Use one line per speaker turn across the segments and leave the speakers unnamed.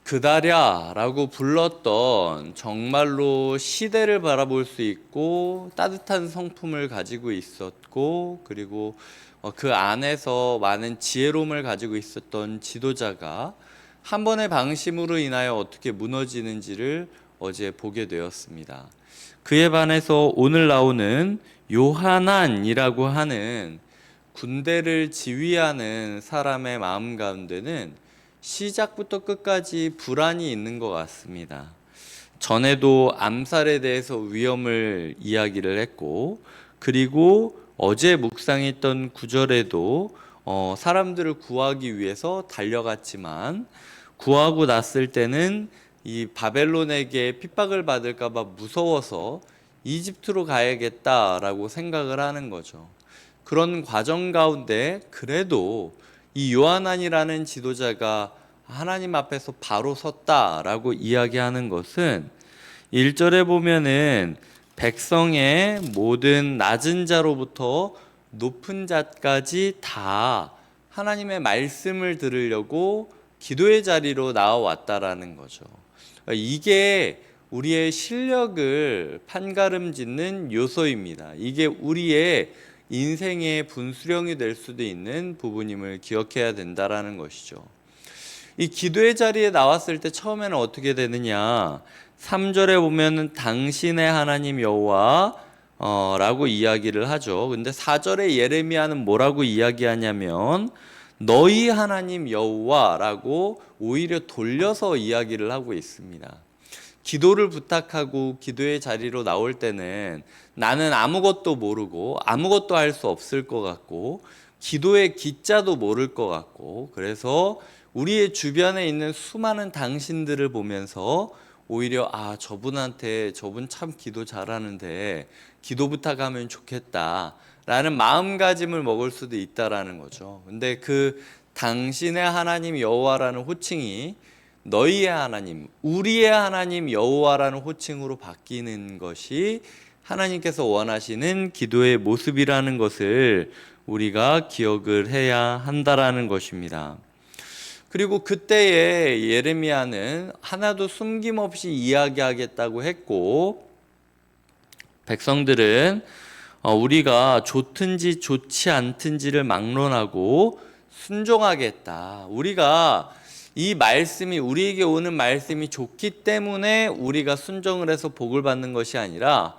그다랴 라고 불렀던 정말로 시대를 바라볼 수 있고 따뜻한 성품을 가지고 있었고, 그리고 그 안에서 많은 지혜로움을 가지고 있었던 지도자가 한 번의 방심으로 인하여 어떻게 무너지는지를 어제 보게 되었습니다. 그에 반해서 오늘 나오는 요하난이라고 하는 군대를 지휘하는 사람의 마음 가운데는 시작부터 끝까지 불안이 있는 것 같습니다. 전에도 암살에 대해서 위험을 이야기를 했고, 그리고 어제 묵상했던 구절에도 사람들을 구하기 위해서 달려갔지만 구하고 났을 때는 이 바벨론에게 핍박을 받을까 봐 무서워서 이집트로 가야겠다라고 생각을 하는 거죠. 그런 과정 가운데 그래도 이 요하난이라는 지도자가 하나님 앞에서 바로 섰다라고 이야기하는 것은 1절에 보면은 백성의 모든 낮은 자로부터 높은 자까지 다 하나님의 말씀을 들으려고 기도의 자리로 나와왔다라는 거죠. 이게 우리의 실력을 판가름짓는 요소입니다. 이게 우리의 인생의 분수령이 될 수도 있는 부분임을 기억해야 된다라는 것이죠. 이 기도의 자리에 나왔을 때 처음에는 어떻게 되느냐? 3절에 보면은 당신의 하나님 여호와 라고 이야기를 하죠. 근데 4절에 예레미야는 뭐라고 이야기하냐면 너희 하나님 여호와라고 오히려 돌려서 이야기를 하고 있습니다. 기도를 부탁하고 기도의 자리로 나올 때는 나는 아무것도 모르고 아무것도 할 수 없을 것 같고 기도의 기자도 모를 것 같고, 그래서 우리의 주변에 있는 수많은 당신들을 보면서 오히려 저분한테 저분 참 기도 잘하는데 기도 부탁하면 좋겠다 라는 마음가짐을 먹을 수도 있다라는 거죠. 근데 그 당신의 하나님 여호와라는 호칭이 너희의 하나님, 우리의 하나님 여호와라는 호칭으로 바뀌는 것이 하나님께서 원하시는 기도의 모습이라는 것을 우리가 기억을 해야 한다라는 것입니다. 그리고 그때에 예레미야는 하나도 숨김없이 이야기하겠다고 했고, 백성들은 우리가 좋든지 좋지 않든지를 막론하고 순종하겠다. 우리가 이 말씀이 우리에게 오는 말씀이 좋기 때문에 우리가 순종을 해서 복을 받는 것이 아니라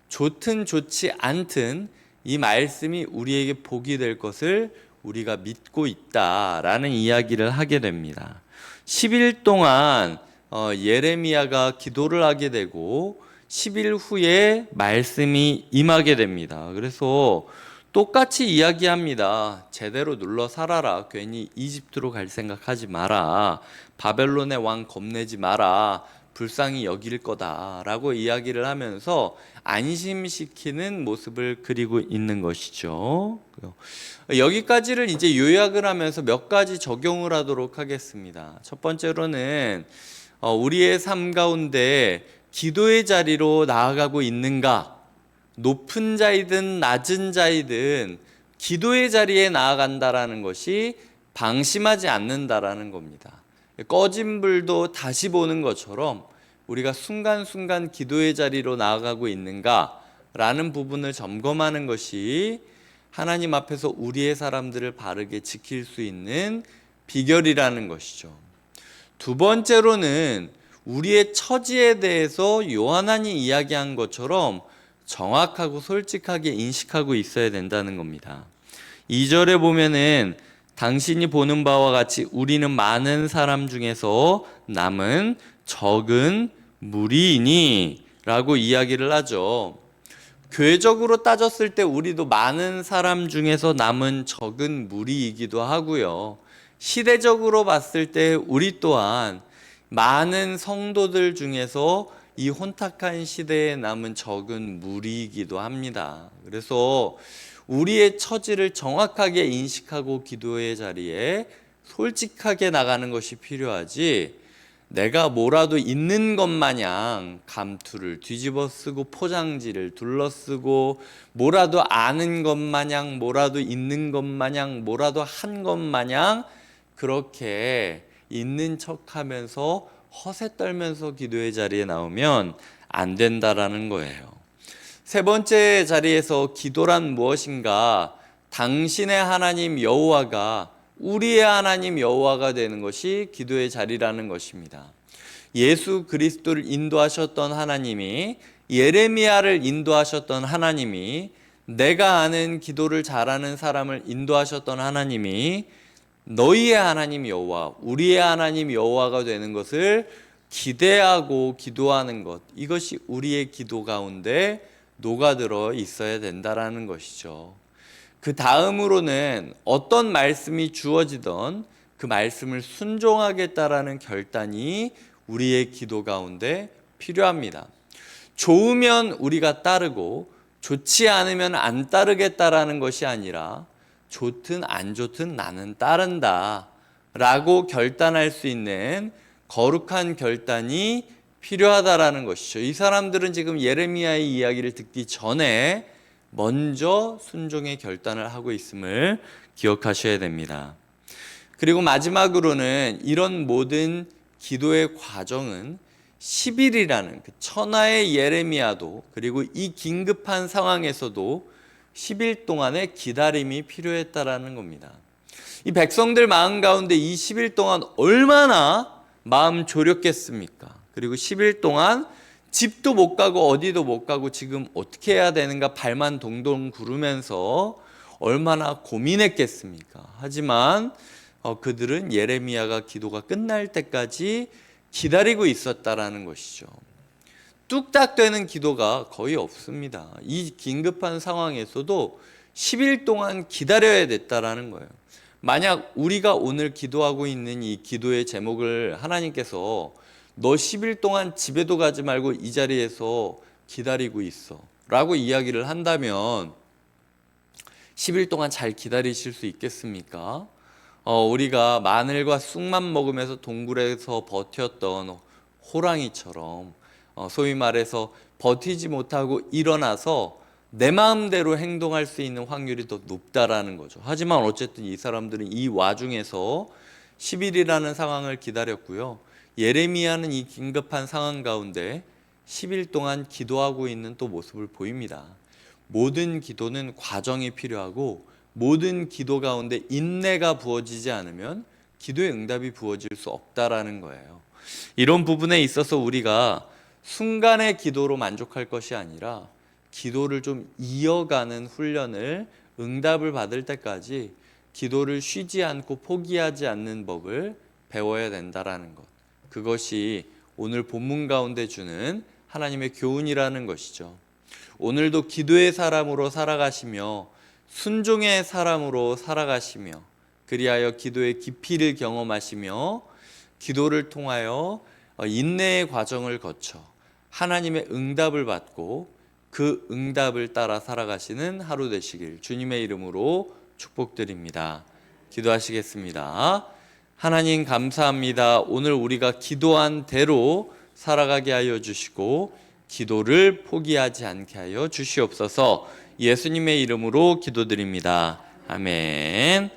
좋든 좋지 않든 이 말씀이 우리에게 복이 될 것을 우리가 믿고 있다라는 이야기를 하게 됩니다. 10일 동안 예레미야가 기도를 하게 되고 10일 후에 말씀이 임하게 됩니다. 그래서 똑같이 이야기합니다. 제대로 눌러 살아라. 괜히 이집트로 갈 생각하지 마라. 바벨론의 왕 겁내지 마라. 불쌍히 여길 거다라고 이야기를 하면서 안심시키는 모습을 그리고 있는 것이죠. 여기까지를 이제 요약을 하면서 몇 가지 적용을 하도록 하겠습니다. 첫 번째로는 우리의 삶 가운데 기도의 자리로 나아가고 있는가? 높은 자이든 낮은 자이든 기도의 자리에 나아간다라는 것이 방심하지 않는다라는 겁니다. 꺼진 불도 다시 보는 것처럼 우리가 순간순간 기도의 자리로 나아가고 있는가라는 부분을 점검하는 것이 하나님 앞에서 우리의 사람들을 바르게 지킬 수 있는 비결이라는 것이죠. 두 번째로는 우리의 처지에 대해서 요하난이 이야기한 것처럼 정확하고 솔직하게 인식하고 있어야 된다는 겁니다. 2절에 보면은 당신이 보는 바와 같이 우리는 많은 사람 중에서 남은 적은 무리이니 라고 이야기를 하죠. 교회적으로 따졌을 때 우리도 많은 사람 중에서 남은 적은 무리이기도 하고요. 시대적으로 봤을 때 우리 또한 많은 성도들 중에서 이 혼탁한 시대에 남은 적은 무리이기도 합니다. 그래서 우리의 처지를 정확하게 인식하고 기도의 자리에 솔직하게 나가는 것이 필요하지, 내가 뭐라도 있는 것 마냥 감투를 뒤집어 쓰고 포장지를 둘러쓰고 뭐라도 아는 것 마냥 뭐라도 있는 것 마냥 뭐라도 한 것 마냥 그렇게 있는 척하면서 허세 떨면서 기도의 자리에 나오면 안 된다라는 거예요. 세 번째 자리에서 기도란 무엇인가? 당신의 하나님 여호와가 우리의 하나님 여호와가 되는 것이 기도의 자리라는 것입니다. 예수 그리스도를 인도하셨던 하나님이, 예레미야를 인도하셨던 하나님이, 내가 아는 기도를 잘하는 사람을 인도하셨던 하나님이 너희의 하나님 여호와, 우리의 하나님 여호와가 되는 것을 기대하고 기도하는 것, 이것이 우리의 기도 가운데 녹아들어 있어야 된다라는 것이죠. 그 다음으로는 어떤 말씀이 주어지던 그 말씀을 순종하겠다라는 결단이 우리의 기도 가운데 필요합니다. 좋으면 우리가 따르고 좋지 않으면 안 따르겠다라는 것이 아니라 좋든 안 좋든 나는 따른다 라고 결단할 수 있는 거룩한 결단이 필요하다라는 것이죠. 이 사람들은 지금 예레미야의 이야기를 듣기 전에 먼저 순종의 결단을 하고 있음을 기억하셔야 됩니다. 그리고 마지막으로는 이런 모든 기도의 과정은 10일이라는 그 천하의 예레미야도, 그리고 이 긴급한 상황에서도 10일 동안의 기다림이 필요했다라는 겁니다. 이 백성들 마음 가운데 이 10일 동안 얼마나 마음 졸였겠습니까? 그리고 10일 동안 집도 못 가고 어디도 못 가고 지금 어떻게 해야 되는가 발만 동동 구르면서 얼마나 고민했겠습니까? 하지만 그들은 예레미야가 기도가 끝날 때까지 기다리고 있었다라는 것이죠. 뚝딱 되는 기도가 거의 없습니다. 이 긴급한 상황에서도 10일 동안 기다려야 됐다라는 거예요. 만약 우리가 오늘 기도하고 있는 이 기도의 제목을 하나님께서 너 10일 동안 집에도 가지 말고 이 자리에서 기다리고 있어 라고 이야기를 한다면 10일 동안 잘 기다리실 수 있겠습니까? 우리가 마늘과 쑥만 먹으면서 동굴에서 버텼던 호랑이처럼 소위 말해서 버티지 못하고 일어나서 내 마음대로 행동할 수 있는 확률이 더 높다라는 거죠. 하지만 어쨌든 이 사람들은 이 와중에서 10일이라는 상황을 기다렸고요. 예레미야는 이 긴급한 상황 가운데 10일 동안 기도하고 있는 또 모습을 보입니다. 모든 기도는 과정이 필요하고 모든 기도 가운데 인내가 부어지지 않으면 기도의 응답이 부어질 수 없다라는 거예요. 이런 부분에 있어서 우리가 순간의 기도로 만족할 것이 아니라 기도를 좀 이어가는 훈련을, 응답을 받을 때까지 기도를 쉬지 않고 포기하지 않는 법을 배워야 된다라는 것. 그것이 오늘 본문 가운데 주는 하나님의 교훈이라는 것이죠. 오늘도 기도의 사람으로 살아가시며 순종의 사람으로 살아가시며 그리하여 기도의 깊이를 경험하시며 기도를 통하여 인내의 과정을 거쳐 하나님의 응답을 받고 그 응답을 따라 살아가시는 하루 되시길 주님의 이름으로 축복드립니다. 기도하시겠습니다. 하나님 감사합니다. 오늘 우리가 기도한 대로 살아가게 하여 주시고 기도를 포기하지 않게 하여 주시옵소서. 예수님의 이름으로 기도드립니다. 아멘.